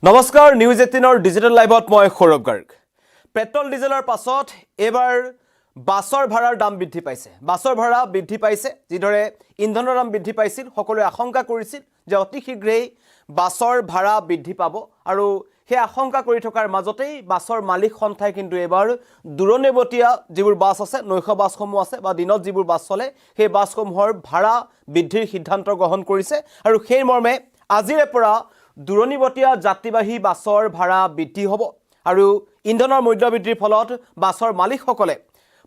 নমস্কাৰ news 18ৰ digital লাইভত মই Sourav Garg petrol ডিজেলৰ পাছত এবাৰ বাছৰ ভাড়াৰ দাম বৃদ্ধি পাইছে বাছৰ ভাড়া বৃদ্ধি পাইছে যিদৰে ইন্ধনৰ দাম বৃদ্ধি পাইছিল সকলোৱে আশংকা কৰিছিল যে অতি শীঘ্ৰেই বাছৰ ভাড়া বৃদ্ধি পাব আৰু সেই আশংকা কৰি থকাৰ মাজতেই বাছৰ মালিক সন্থাই কিন্তু এবাৰ দূৰণিবতীয়া যিবোৰ বাছ আছে নৈশ বাছসমূহ আছে বা দিনত যিবোৰ বাছ চলে সেই বাছসমূহৰ ভাড়া বৃদ্ধিৰ সিদ্ধান্ত গ্ৰহণ কৰিছে আৰু সেই মৰ্মে আজিৰে পৰা দূৰণিবতীয়া যাত্ৰীবাহী বাছৰ ভাড়া বৃদ্ধি হ'ব আৰু ইন্ধনৰ মূল্য বৃদ্ধিৰ ফলত বাছৰ মালিকসকলে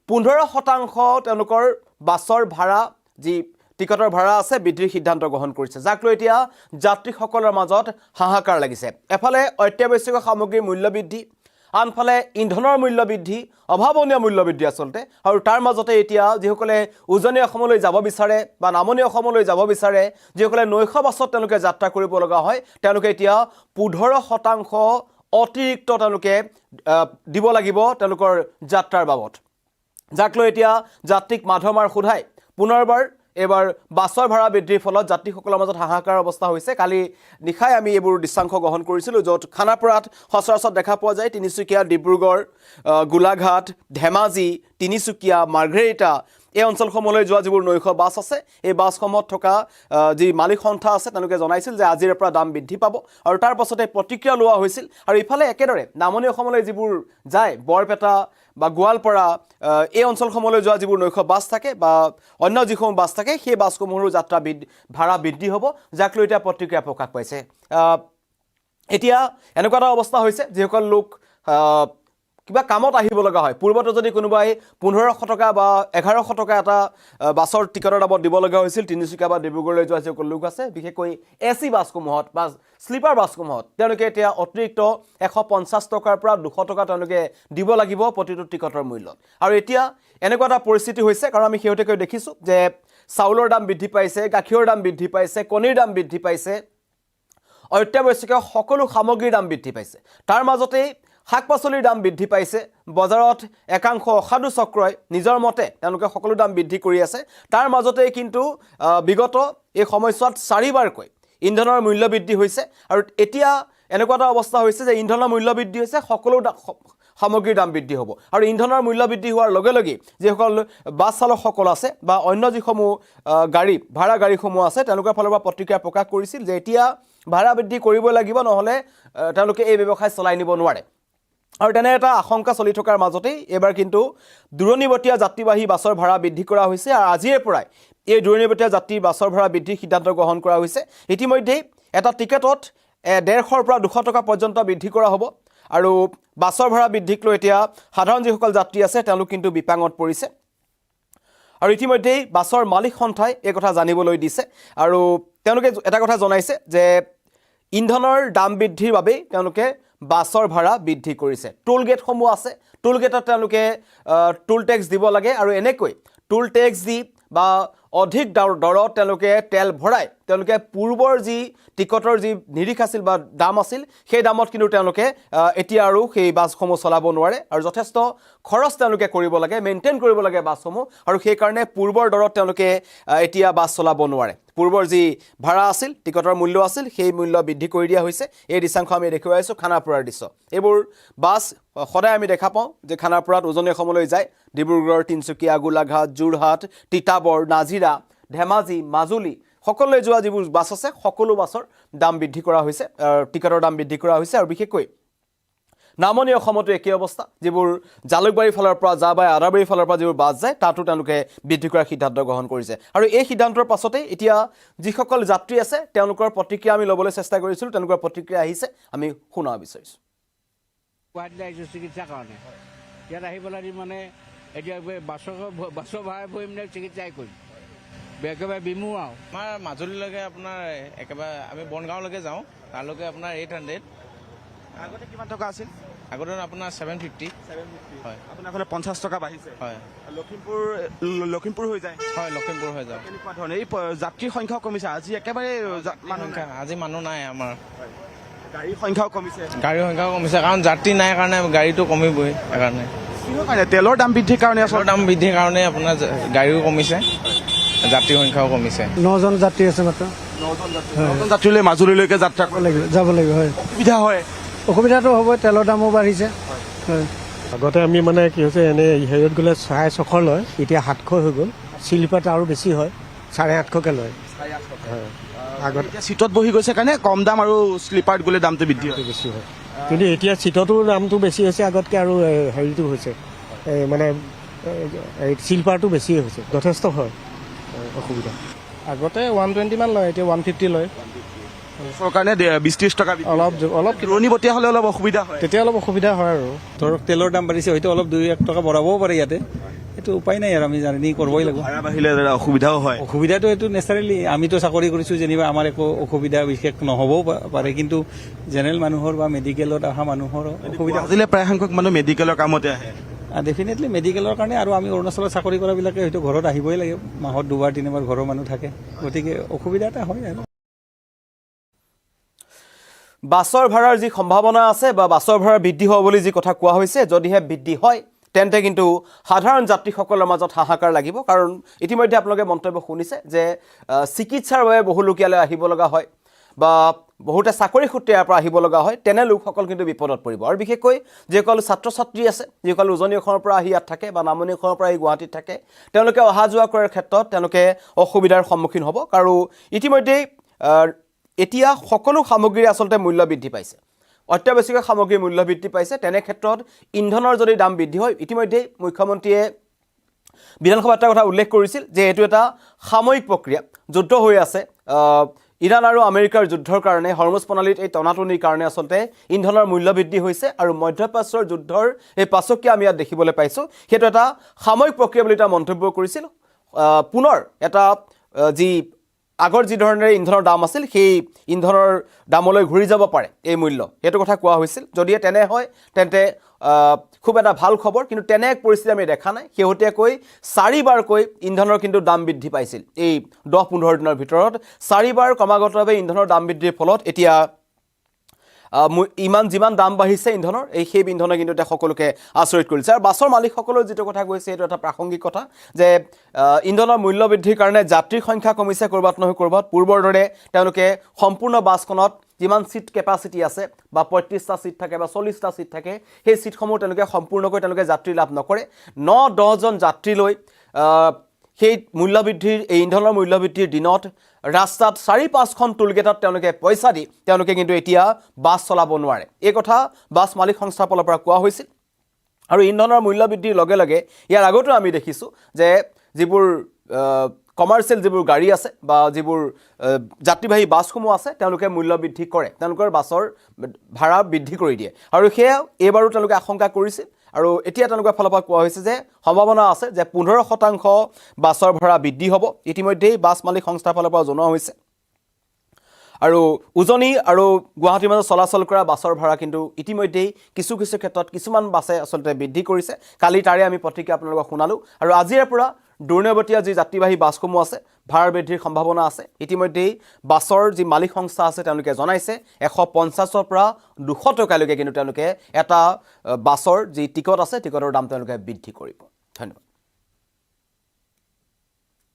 15% তেওঁলোকৰ বাছৰ ভাড়া যি টিকটৰ ভাড়া আছে বৃদ্ধিৰ সিদ্ধান্ত গ্ৰহণ কৰিছে যাক লৈ এতিয়া যাত্ৰীসকলৰ মাজত হাহাকাৰ লাগিছে এফালে অত্যাৱশ্যকীয় সামগ্ৰীৰ মূল্য বৃদ্ধি আনফালে ইন্ধনৰ মূল্য বৃদ্ধি অভাৱনীয় মূল্য বৃদ্ধি আসলতে আৰু তাৰ মাজতে এতিয়া যিসকলে উজনি অসমলৈ যাব বিচাৰে বা নামনি অসমলৈ যাব বিচাৰে যিসকলে নৈশ বাছত তেওঁলোকে যাত্ৰা কৰিব লগা হয় তেওঁলোকে এতিয়া 15% অতিৰিক্ত তেওঁলোকে দিব লাগিব তেওঁলোকৰ যাত্ৰাৰ বাবদ যাক লৈ এতিয়া যাত্ৰীক মাধমাৰ খুধাই পুনৰবাৰ এবাৰ বাছৰ ভাড়া বৃদ্ধিৰ ফলত যাত্ৰীসকলৰ মাজত হাহাকাৰ অৱস্থা হৈছে কালি নিশাই আমি এইবোৰ দৃশ্যাংশ গ্ৰহণ কৰিছিলোঁ য'ত খানাপাৰাত সচৰাচৰ দেখা পোৱা যায় তিনিচুকীয়া ডিব্ৰুগড় গোলাঘাট ধেমাজি তিনিচুকীয়া মাৰ্ঘেৰিটা এই অঞ্চলসমূহলৈ যোৱা যিবোৰ নৈশ বাছ আছে এই বাছসমূহত থকা যি মালিক সন্থা আছে তেওঁলোকে জনাইছিল যে আজিৰ পৰা দাম বৃদ্ধি পাব আৰু তাৰ পাছতে প্ৰতিক্ৰিয়া লোৱা হৈছিল আৰু ইফালে একেদৰে নামনি অসমলৈ যিবোৰ যায় বৰপেটা বা গোৱালপাৰা এই অঞ্চলসমূহলৈ যোৱা যিবোৰ নৈশ বাছ থাকে বা অন্য যিসমূহ বাছ থাকে সেই বাছসমূহৰো যাত্ৰা ভাড়া বৃদ্ধি হ'ব যাক লৈ এতিয়া প্ৰতিক্ৰিয়া প্ৰকাশ পাইছে এতিয়া এনেকুৱা এটা অৱস্থা হৈছে যিসকল লোক কিবা কামত আহিব লগা হয় পূৰ্বতে যদি কোনোবাই 1500 টকা বা 1100 টকা এটা বাছৰ টিকটৰ দামত দিব লগা হৈছিল তিনিচুকীয়া বা ডিব্ৰুগড়লৈ যোৱা যিসকল লোক আছে বিশেষকৈ এচি বাছসমূহত বা স্লিপাৰ বাছসমূহত তেওঁলোকে এতিয়া অতিৰিক্ত 150 টকাৰ পৰা 200 টকা তেওঁলোকে দিব লাগিব প্ৰতিটো টিকটৰ মূল্যত আৰু এতিয়া এনেকুৱা এটা পৰিস্থিতি হৈছে কাৰণ আমি শেহতীয়াকৈ দেখিছোঁ যে চাউলৰ দাম বৃদ্ধি পাইছে গাখীৰৰ দাম বৃদ্ধি পাইছে কণীৰ দাম বৃদ্ধি পাইছে অত্যাৱশ্যকীয় সকলো সামগ্ৰীৰ দাম বৃদ্ধি পাইছে তাৰ মাজতেই শাক-পাচলিৰ দাম বৃদ্ধি পাইছে বজাৰত একাংশ অসাধু চক্ৰই নিজৰ মতে তেওঁলোকে সকলো দাম বৃদ্ধি কৰি আছে তাৰ মাজতে কিন্তু বিগত এই সময়ছোৱাত 4বাৰকৈ ইন্ধনৰ মূল্য বৃদ্ধি হৈছে আৰু এতিয়া এনেকুৱা এটা অৱস্থা হৈছে যে ইন্ধনৰ মূল্য বৃদ্ধি হৈছে সকলো সামগ্ৰীৰ দাম বৃদ্ধি হ'ব আৰু ইন্ধনৰ মূল্য বৃদ্ধি হোৱাৰ লগে লগে যিসকল বাছ চালকসকল আছে বা অন্য যিসমূহ গাড়ী ভাড়া গাড়ীসমূহ আছে তেওঁলোকৰ ফালৰ পৰা প্ৰতিক্ৰিয়া প্ৰকাশ কৰিছিল যে এতিয়া ভাড়া বৃদ্ধি কৰিব লাগিব নহ'লে তেওঁলোকে এই ব্যৱসায় চলাই নিব নোৱাৰে আৰু তেনে এটা আশংকা চলি থকাৰ মাজতেই এবাৰ কিন্তু দূৰণিবতীয়া যাত্ৰীবাহী বাছৰ ভাড়া বৃদ্ধি কৰা হৈছে আৰু আজিৰে পৰাই এই দূৰণিবতীয়া যাত্ৰী বাছৰ ভাড়া বৃদ্ধিৰ সিদ্ধান্ত গ্ৰহণ কৰা হৈছে ইতিমধ্যে এটা টিকেটত 150 পৰা 200 টকা পৰ্যন্ত বৃদ্ধি কৰা হ'ব আৰু বাছৰ ভাড়া বৃদ্ধিক লৈ এতিয়া সাধাৰণ যিসকল যাত্ৰী আছে তেওঁলোক কিন্তু বিপাঙত পৰিছে আৰু ইতিমধ্যে বাছৰ মালিক সন্থাই এই কথা জানিবলৈ দিছে আৰু তেওঁলোকে এটা কথা জনাইছে যে ইন্ধনৰ দাম বৃদ্ধিৰ বাবে তেওঁলোকে বাছৰ ভাড়া বৃদ্ধি কৰিছে টোল গেটসমূহ আছে টোল গেটত তেওঁলোকে টোল টেক্স দিব লাগে আৰু এনেকৈ টোল টেক্স দি বা অধিক দৰত তেওঁলোকে তেল ভৰাই তেওঁলোকে পূৰ্বৰ যি টিকটৰ যি নিৰিখ আছিল বা দাম আছিল সেই দামত কিন্তু তেওঁলোকে এতিয়া আৰু সেই বাছসমূহ চলাব নোৱাৰে আৰু যথেষ্ট খৰচ তেওঁলোকে কৰিব লাগে মেইনটেইন কৰিব লাগে বাছসমূহ আৰু সেই কাৰণে পূৰ্বৰ দৰত তেওঁলোকে এতিয়া বাছ চলাব নোৱাৰে পূৰ্বৰ যি ভাড়া আছিল টিকটৰ মূল্য আছিল সেই মূল্য বৃদ্ধি কৰি দিয়া হৈছে এই দৃশ্যাংশ আমি দেখুৱাই আছোঁ খানাপাৰাৰ দৃশ্য এইবোৰ বাছ সদায় আমি দেখা পাওঁ যে খানাপাৰাত উজনি অসমলৈ যায় ডিব্ৰুগড় তিনিচুকীয়া গোলাঘাট যোৰহাট তিতাবৰ নাজিৰা ধেমাজি মাজুলী সকলোলৈ যোৱা যিবোৰ বাছ আছে সকলো বাছৰ দাম বৃদ্ধি কৰা হৈছে টিকটৰ দাম বৃদ্ধি কৰা হৈছে আৰু বিশেষকৈ নামনি অসমতো একেই অৱস্থা যিবোৰ জালুকবাৰীৰ ফালৰ পৰা যা বা আদাবাৰীৰ ফালৰ পৰা যিবোৰ বাছ যায় তাতো তেওঁলোকে বৃদ্ধি কৰাৰ সিদ্ধান্ত গ্ৰহণ কৰিছে আৰু এই সিদ্ধান্তৰ পাছতে এতিয়া যিসকল যাত্ৰী আছে তেওঁলোকৰ প্ৰতিক্ৰিয়া আমি ল'বলৈ চেষ্টা কৰিছিলোঁ তেওঁলোকৰ প্ৰতিক্ৰিয়া আহিছে আমি শুনাব বিচাৰিছোঁ গুৱাহাটীলৈ আহিছোঁ চিকিৎসাৰ কাৰণে ইয়াত আহি পেলাই মানে এতিয়া বাছৰ ভাড়া ভৰি মানে চিকিৎসাই কৰিম একেবাৰে বিমু আৰু আমাৰ মাজুলীলৈকে আপোনাৰ একেবাৰে আমি বনগাঁৱলৈকে যাওঁ তালৈকে আপোনাৰ 800 আগতে কিমান টকা আছিল আগতে আপোনাৰ 750 হয় আপোনাৰ ফালে 50 টকা বাঢ়িছে হয় লখিমপুৰ হৈ যায় হয় লখিমপুৰ হৈ যাওঁ কেনেকুৱা ধৰণে এই যাত্ৰীৰ সংখ্যাও কমিছে আজি একেবাৰে আজি মানুহ নাই আমাৰ গাড়ীৰ সংখ্যাও কমিছে কাৰণ যাত্ৰী নাই কাৰণে গাড়ীটো কমিবই সেইকাৰণে কিহৰ কাৰণে তেলৰ দাম বৃদ্ধিৰ কাৰণে তেলৰ দাম বৃদ্ধিৰ কাৰণে আপোনাৰ গাড়ীও কমিছে যাত্ৰীৰ সংখ্যাও কমিছে 9জন যাত্ৰী আছে মাত্ৰ নতুন যাত্ৰীলৈ মাজুলীলৈকে যাত্ৰা কৰিব যাব লাগিব হয় সুবিধা হয় অসুবিধাটো হ'ব তেলৰ দামো বাঢ়িছে হয় আগতে আমি মানে কি হৈছে এনেই হেৰিত গ'লে 650 লয় এতিয়া 700 হৈ গ'ল শ্লিপাৰত আৰু বেছি হয় 850কৈ লয় হয় আগতে এতিয়া চিটত বহি গৈছে কাৰণে কম দাম আৰু শ্লিপাৰত গ'লে দামটো বৃদ্ধি হয় বেছি হয় কিন্তু এতিয়া চিটতো দামটো বেছি হৈছে আগতকৈ আৰু হেৰিটো হৈছে মানে শ্লিপাৰটো বেছি হৈছে যথেষ্ট হয় অসুবিধা আগতে 120 মান লয় এতিয়া 150 লয় চৰকাৰে 20-30 টকা অলপ দূৰণিবতীয়া হ'লে অলপ অসুবিধা হয় তেতিয়া অলপ অসুবিধা হয় আৰু ধৰক তেলৰ দাম বাঢ়িছে হয়তো অলপ 2-1 টকা বঢ়াবও পাৰে ইয়াতে এইটো উপায় নাই আৰু আমি জাৰ্ণি কৰিবই লাগিব ভাড়া বাঢ়িলে অসুবিধাও হয় অসুবিধাটো এইটো নেচাৰেলি আমিতো চাকৰি কৰিছোঁ যেনিবা আমাৰ একো অসুবিধা বিশেষ নহ'বও পাৰে কিন্তু জেনেৰেল মানুহৰ বা মেডিকেলত অহা মানুহৰ অসুবিধা আজিলে প্ৰায় সংখ্যক মানুহ মেডিকেলৰ কামতে আহে ডেফিনেটলি মেডিকেলৰ কাৰণে আৰু আমি অৰুণাচলত চাকৰি কৰাবিলাকে হয়তো ঘৰত আহিবই লাগে মাহত 2-3বাৰ ঘৰৰ মানুহ থাকে গতিকে অসুবিধা এটা হয় আৰু বাছৰ ভাড়াৰ যি সম্ভাৱনা আছে বা বাছৰ ভাড়া বৃদ্ধি হ'ব বুলি যি কথা কোৱা হৈছে যদিহে বৃদ্ধি হয় তেন্তে কিন্তু সাধাৰণ যাত্ৰীসকলৰ মাজত হাহাকাৰ লাগিব কাৰণ ইতিমধ্যে আপোনালোকে মন্তব্য শুনিছে যে চিকিৎসাৰ বাবে বহু লোক ইয়ালৈ আহিব লগা হয় বা বহুতে চাকৰি সূত্ৰে ইয়াৰ পৰা আহিব লগা হয় তেনে লোকসকল কিন্তু বিপদত পৰিব আৰু বিশেষকৈ যিসকল ছাত্ৰ ছাত্ৰী আছে যিসকল উজনি অসমৰ পৰা আহি ইয়াত থাকে বা নামনি অসমৰ পৰা আহি গুৱাহাটীত থাকে তেওঁলোকে অহা যোৱা কৰাৰ ক্ষেত্ৰত তেওঁলোকে অসুবিধাৰ সন্মুখীন হ'ব আৰু ইতিমধ্যেই এতিয়া সকলো সামগ্ৰীৰ আচলতে মূল্য বৃদ্ধি পাইছে অত্যাৱশ্যকীয় সামগ্ৰীৰ মূল্য বৃদ্ধি পাইছে তেনে ক্ষেত্ৰত ইন্ধনৰ যদি দাম বৃদ্ধি হয় ইতিমধ্যেই মুখ্যমন্ত্ৰীয়ে বিধানসভাত এটা কথা উল্লেখ কৰিছিল যে এইটো এটা সাময়িক প্ৰক্ৰিয়া যুদ্ধ হৈ আছে ইৰাণ আৰু আমেৰিকাৰ যুদ্ধৰ কাৰণে হৰমুজ প্ৰণালীত এই টনাটনিৰ কাৰণে আচলতে ইন্ধনৰ মূল্য বৃদ্ধি হৈছে আৰু মধ্যপ্ৰাচ্যৰ যুদ্ধৰ এই পাছকীয়া আমি ইয়াত দেখিবলৈ পাইছোঁ সেইটো এটা সাময়িক প্ৰক্ৰিয়া বুলি এটা মন্তব্য কৰিছিল পুনৰ এটা যি আগৰ যি ধৰণেৰে ইন্ধনৰ দাম আছিল সেই ইন্ধনৰ দামলৈ ঘূৰি যাব পাৰে এই মূল্য সেইটো কথা কোৱা হৈছিল যদিহে তেনে হয় তেন্তে খুব এটা ভাল খবৰ কিন্তু তেনে এক পৰিস্থিতি আমি দেখা নাই শেহতীয়াকৈ 4বাৰকৈ ইন্ধনৰ কিন্তু দাম বৃদ্ধি পাইছিল এই 10-15 দিনৰ ভিতৰত 4বাৰ ক্ৰমাগতভাৱে ইন্ধনৰ দাম বৃদ্ধিৰ ফলত এতিয়া ইমান যিমান দাম বাঢ়িছে ইন্ধনৰ সেই ইন্ধনে কিন্তু এতিয়া সকলোকে আচৰিত কৰিছে আৰু বাছৰ মালিকসকলৰ যিটো কথা কৈছে এইটো এটা প্ৰাসংগিক কথা যে ইন্ধনৰ মূল্য বৃদ্ধিৰ কাৰণে যাত্ৰীৰ সংখ্যা কমিছে ক'ৰবাত নহয় ক'ৰবাত পূৰ্বৰ দৰে তেওঁলোকে সম্পূৰ্ণ বাছখনত যিমান সিট কেপাচিটি আছে বা 35টা সিট থাকে বা 40টা সিট থাকে সেই সিটসমূহ তেওঁলোকে সম্পূৰ্ণকৈ তেওঁলোকে যাত্ৰী লাভ নকৰে 9-10 জন যাত্ৰীলৈ সেই মূল্যবৃদ্ধিৰ এই ইন্ধনৰ মূল্যবৃদ্ধিৰ দিনত ৰাস্তাত 4-5খন টোলগেটত তেওঁলোকে পইচা দি তেওঁলোকে কিন্তু এতিয়া বাছ চলাব নোৱাৰে এই কথা বাছ মালিক সংস্থাৰ ফালৰ পৰা কোৱা হৈছিল আৰু ইন্ধনৰ মূল্যবৃদ্ধিৰ লগে লগে ইয়াৰ আগতো আমি দেখিছোঁ যে যিবোৰ কমাৰ্চিয়েল যিবোৰ গাড়ী আছে বা যিবোৰ যাত্ৰীবাহী বাছসমূহ আছে তেওঁলোকে মূল্য বৃদ্ধি কৰে তেওঁলোকৰ বাছৰ ভাড়া বৃদ্ধি কৰি দিয়ে আৰু সেয়া এইবাৰো তেওঁলোকে আশংকা কৰিছিল আৰু এতিয়া তেওঁলোকৰ ফালৰ পৰা কোৱা হৈছে যে সম্ভাৱনা আছে যে 15% বাছৰ ভাড়া বৃদ্ধি হ'ব ইতিমধ্যেই বাছ মালিক সংস্থাৰ ফালৰ পৰা জনোৱা হৈছে আৰু উজনি আৰু গুৱাহাটীৰ মাজত চলাচল কৰা বাছৰ ভাড়া কিন্তু ইতিমধ্যেই কিছু ক্ষেত্ৰত কিছুমান বাছে আচলতে বৃদ্ধি কৰিছে কালি তাৰে আমি প্ৰতিক্ৰিয়া আপোনালোকক শুনালোঁ আৰু আজিৰে পৰা দূৰণিবতীয়া যি যাত্ৰীবাহী বাছসমূহ আছে ভাড়া বৃদ্ধিৰ সম্ভাৱনা আছে ইতিমধ্যেই বাছৰ যি মালিক সংস্থা আছে তেওঁলোকে জনাইছে 150ৰ পৰা 200 টকালৈকে কিন্তু তেওঁলোকে এটা বাছৰ যি টিকট আছে টিকটৰ দাম তেওঁলোকে বৃদ্ধি কৰিব ধন্যবাদ